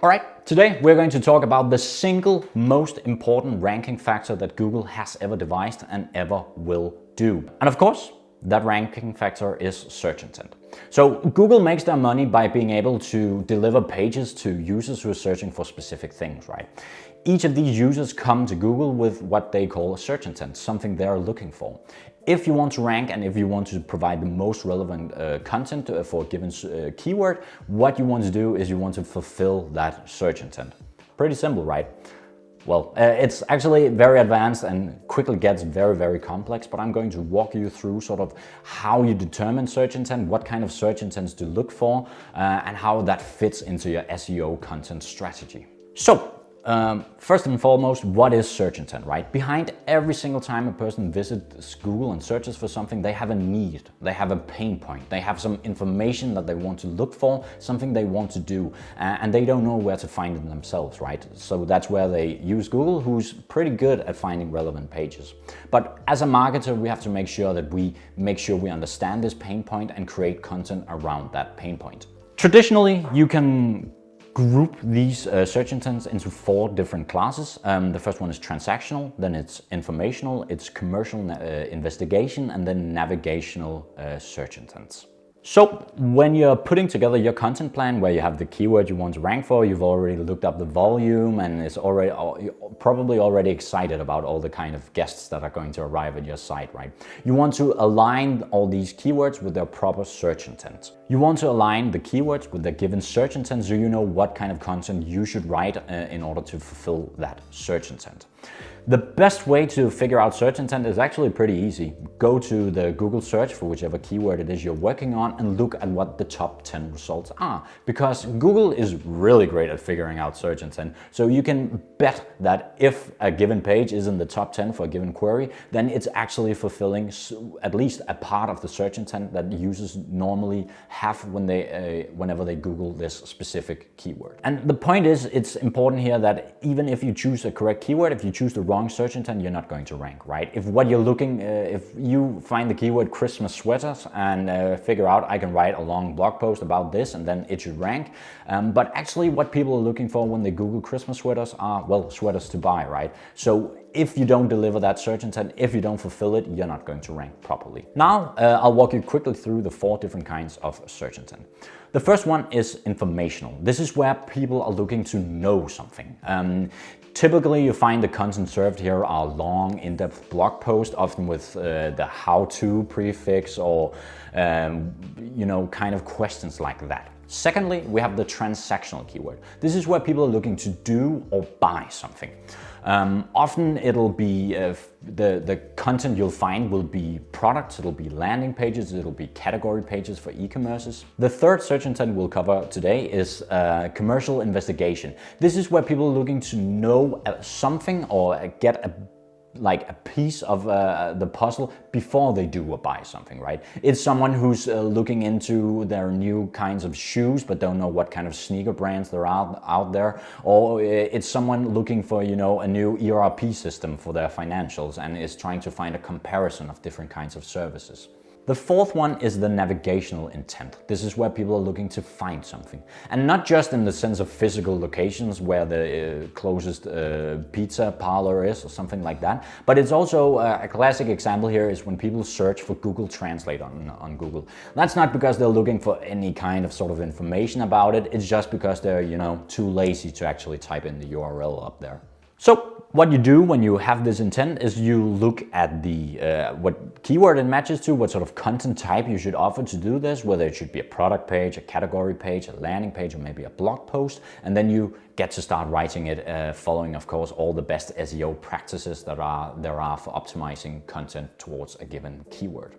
Alright, today we're going to talk about the single most important ranking factor that Google has ever devised and ever will do. And of course, that ranking factor is search intent. So Google makes their money by being able to deliver pages to users who are searching for specific things, right? Each of these users come to Google with what they call a search intent, something they're looking for. If you want to rank and if you want to provide the most relevant content for a given keyword, what you want to do is you want to fulfill that search intent. Pretty simple, right? Well, it's actually very advanced and quickly gets very, very complex, but I'm going to walk you through sort of how you determine search intent, what kind of search intents to look for, and how that fits into your SEO content strategy. So, first and foremost, what is search intent, right? Behind every single time a person visits Google and searches for something, they have a need, they have a pain point, they have some information that they want to look for, something they want to do, and they don't know where to find it themselves, right? So that's where they use Google, who's pretty good at finding relevant pages. But as a marketer, we have to make sure that we understand this pain point and create content around that pain point. Traditionally, you can group these search intents into 4 different classes. The first one is transactional, then it's informational, it's commercial investigation, and then navigational search intents. So when you're putting together your content plan where you have the keyword you want to rank for, you've already looked up the volume and you're probably already excited about all the kind of guests that are going to arrive at your site, right? You want to align all these keywords with their proper search intent. You want to align the keywords with their given search intent so you know what kind of content you should write in order to fulfill that search intent. The best way to figure out search intent is actually pretty easy. Go to the Google search for whichever keyword it is you're working on and look at what the top 10 results are. Because Google is really great at figuring out search intent. So you can bet that if a given page is in the top 10 for a given query, then it's actually fulfilling at least a part of the search intent that users normally have whenever they Google this specific keyword. And the point is, it's important here that even if you choose a correct keyword, if you choose the wrong search intent, you're not going to rank, right? If what you're looking, if you find the keyword Christmas sweaters and figure out I can write a long blog post about this and then it should rank. But actually what people are looking for when they Google Christmas sweaters are, well, sweaters to buy, right? So if you don't deliver that search intent, if you don't fulfill it, you're not going to rank properly. Now, I'll walk you quickly through the 4 different kinds of search intent. The first one is informational. This is where people are looking to know something. Typically, you find the content served here are long, in-depth blog posts, often with the how-to prefix or, kind of questions like that. Secondly, we have the transactional keyword. This is where people are looking to do or buy something. Often it'll be, the content you'll find will be products, it'll be landing pages, it'll be category pages for e-commerces. The third search intent we'll cover today is commercial investigation. This is where people are looking to know something or get a piece of the puzzle before they do or buy something, right? It's someone who's looking into their new kinds of shoes but don't know what kind of sneaker brands there are out there, or it's someone looking for, a new ERP system for their financials and is trying to find a comparison of different kinds of services. The fourth one is the navigational intent. This is where people are looking to find something. And not just in the sense of physical locations where the closest pizza parlor is or something like that, but it's also a classic example here is when people search for Google Translate on Google. That's not because they're looking for any kind of sort of information about it, it's just because they're, too lazy to actually type in the URL up there. So what you do when you have this intent is you look at the what keyword it matches to, what sort of content type you should offer to do this, whether it should be a product page, a category page, a landing page, or maybe a blog post, and then you get to start writing it following, of course, all the best SEO practices that there are for optimizing content towards a given keyword.